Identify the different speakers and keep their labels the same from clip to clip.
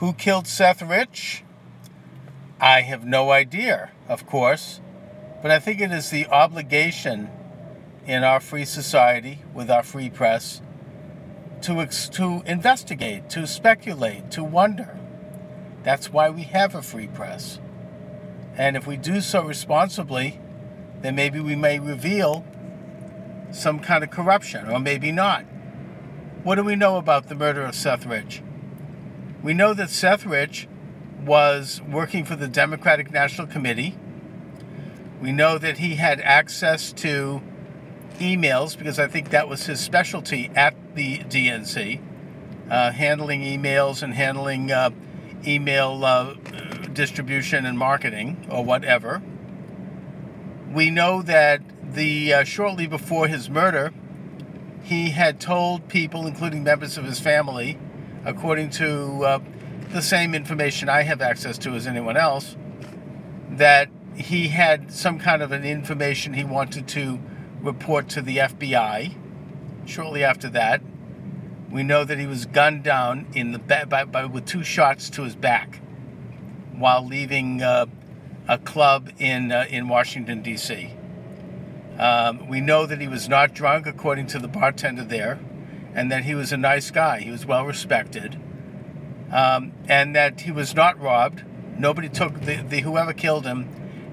Speaker 1: Who killed Seth Rich? I have no idea, of course, but I think it is the obligation in our free society, with our free press, to investigate, to speculate, to wonder. That's why we have a free press. And if we do so responsibly, then maybe we may reveal some kind of corruption, or maybe not. What do we know about the murder of Seth Rich? We know that Seth Rich was working for the Democratic National Committee. We know that he had access to emails, because I think that was his specialty at the DNC, handling emails and handling email distribution and marketing, or whatever. We know that shortly before his murder, he had told people, including members of his family, according to the same information I have access to as anyone else, that he had some kind of an information he wanted to report to the FBI. Shortly after that, we know that he was gunned down in the with 2 shots to his back while leaving a club in Washington, D.C. We know that he was not drunk, according to the bartender there, and that he was a nice guy. He was well respected, and that he was not robbed. Nobody took whoever killed him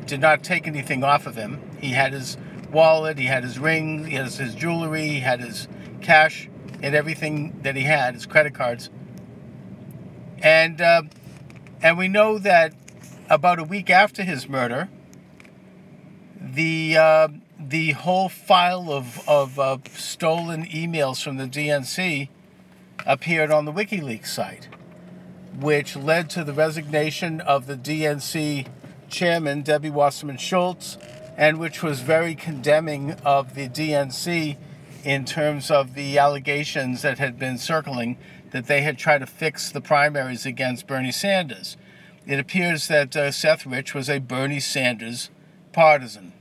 Speaker 1: did not take anything off of him. He had his wallet, he had his ring, he has his jewelry, he had his cash and everything that he had, his credit cards. And we know that about a week after his murder, the whole file of stolen emails from the DNC appeared on the WikiLeaks site, which led to the resignation of the DNC chairman, Debbie Wasserman Schultz, and which was very condemning of the DNC in terms of the allegations that had been circling that they had tried to fix the primaries against Bernie Sanders. It appears that Seth Rich was a Bernie Sanders partisan.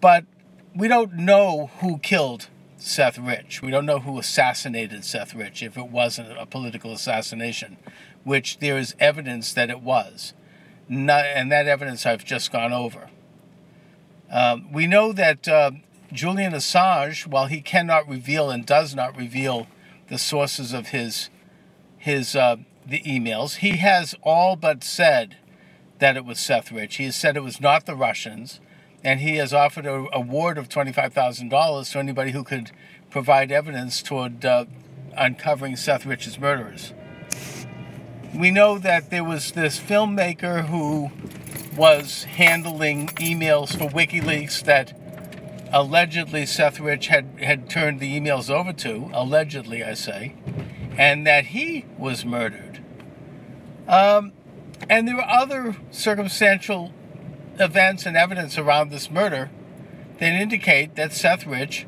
Speaker 1: But we don't know who killed Seth Rich. We don't know who assassinated Seth Rich, if it wasn't a political assassination, which there is evidence that it was. And that evidence I've just gone over. We know that Julian Assange, while he cannot reveal and does not reveal the sources of the emails, he has all but said that it was Seth Rich. He has said it was not the Russians, and he has offered an award of $25,000 to anybody who could provide evidence toward uncovering Seth Rich's murderers. We know that there was this filmmaker who was handling emails for WikiLeaks that allegedly Seth Rich had turned the emails over to, allegedly I say, and that he was murdered. And there were other circumstantial events and evidence around this murder that indicate that Seth Rich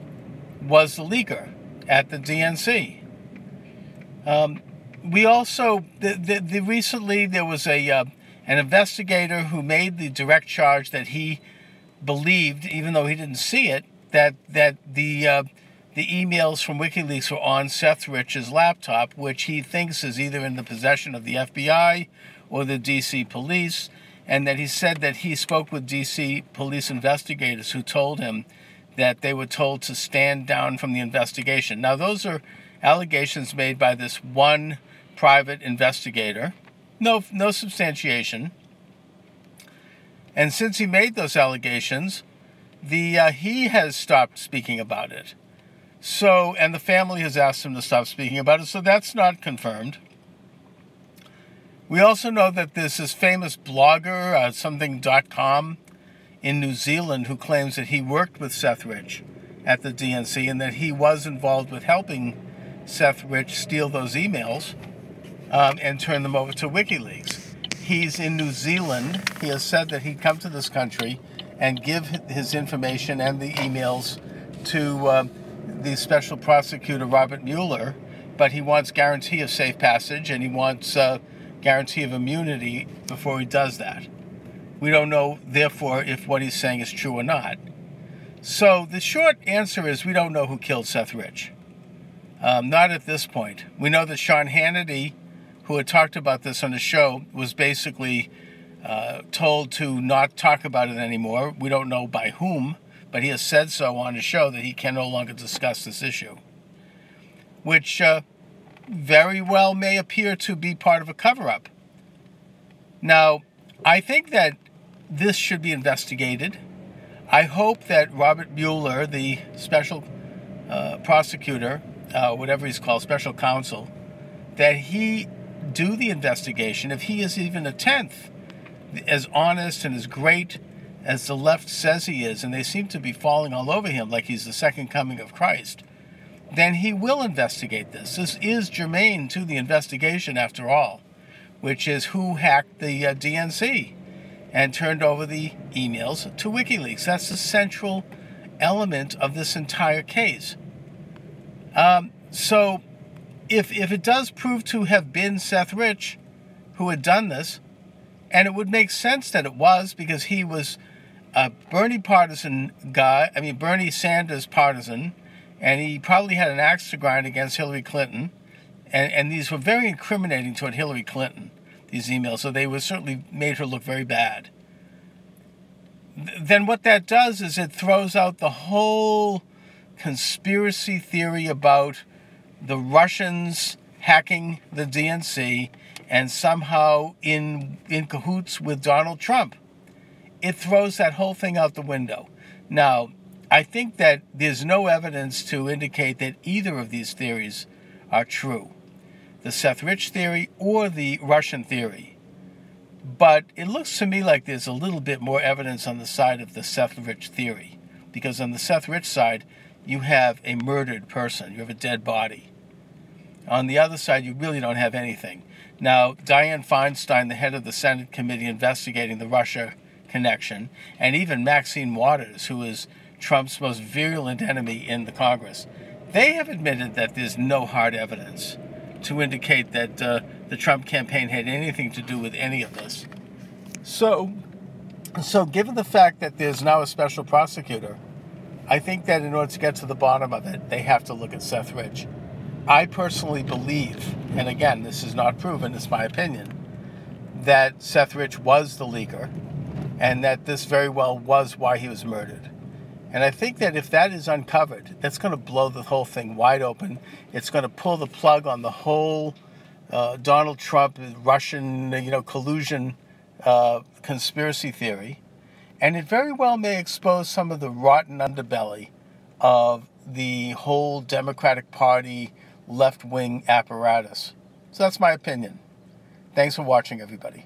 Speaker 1: was the leaker at the DNC. We also, recently there was an investigator who made the direct charge that he believed, even though he didn't see it, that the emails from WikiLeaks were on Seth Rich's laptop, which he thinks is either in the possession of the FBI or the D.C. police, and that he said that he spoke with D.C. police investigators who told him that they were told to stand down from the investigation. Now, those are allegations made by this one private investigator. No substantiation. And since he made those allegations, he has stopped speaking about it. So, and the family has asked him to stop speaking about it, so that's not confirmed. We also know that there's this famous blogger, something.com, in New Zealand who claims that he worked with Seth Rich at the DNC and that he was involved with helping Seth Rich steal those emails and turn them over to WikiLeaks. He's in New Zealand. He has said that he'd come to this country and give his information and the emails to the special prosecutor, Robert Mueller, but he wants guarantee of safe passage and he wants guarantee of immunity before he does that. We don't know, therefore, if what he's saying is true or not. So the short answer is we don't know who killed Seth Rich. Not at this point. We know that Sean Hannity who had talked about this on the show, was basically told to not talk about it anymore. We don't know by whom, but he has said so on the show that he can no longer discuss this issue, which very well may appear to be part of a cover-up. Now, I think that this should be investigated. I hope that Robert Mueller, the special prosecutor, whatever he's called, special counsel, that he do the investigation. If he is even a tenth as honest and as great as the left says he is, and they seem to be falling all over him like he's the second coming of Christ, then he will investigate this. This is germane to the investigation, after all, which is who hacked the DNC and turned over the emails to WikiLeaks. That's the central element of this entire case. So if it does prove to have been Seth Rich who had done this, and it would make sense that it was, because he was a Bernie partisan guy, Bernie Sanders partisan, and he probably had an axe to grind against Hillary Clinton, and these were very incriminating toward Hillary Clinton, these emails, so they were certainly made her look very bad. Then what that does is it throws out the whole conspiracy theory about the Russians hacking the DNC and somehow in cahoots with Donald Trump. It throws that whole thing out the window. Now, I think that there's no evidence to indicate that either of these theories are true, the Seth Rich theory or the Russian theory. But it looks to me like there's a little bit more evidence on the side of the Seth Rich theory, because on the Seth Rich side, you have a murdered person, you have a dead body. On the other side, you really don't have anything. Now, Dianne Feinstein, the head of the Senate committee investigating the Russia connection, and even Maxine Waters, who is Trump's most virulent enemy in the Congress, they have admitted that there's no hard evidence to indicate that the Trump campaign had anything to do with any of this. So given the fact that there's now a special prosecutor, I think that in order to get to the bottom of it, they have to look at Seth Rich. I personally believe, and again, this is not proven, it's my opinion, that Seth Rich was the leaker, and that this very well was why he was murdered. And I think that if that is uncovered, that's going to blow the whole thing wide open. It's going to pull the plug on the whole Donald Trump Russian, collusion conspiracy theory. And it very well may expose some of the rotten underbelly of the whole Democratic Party left-wing apparatus. So that's my opinion. Thanks for watching, everybody.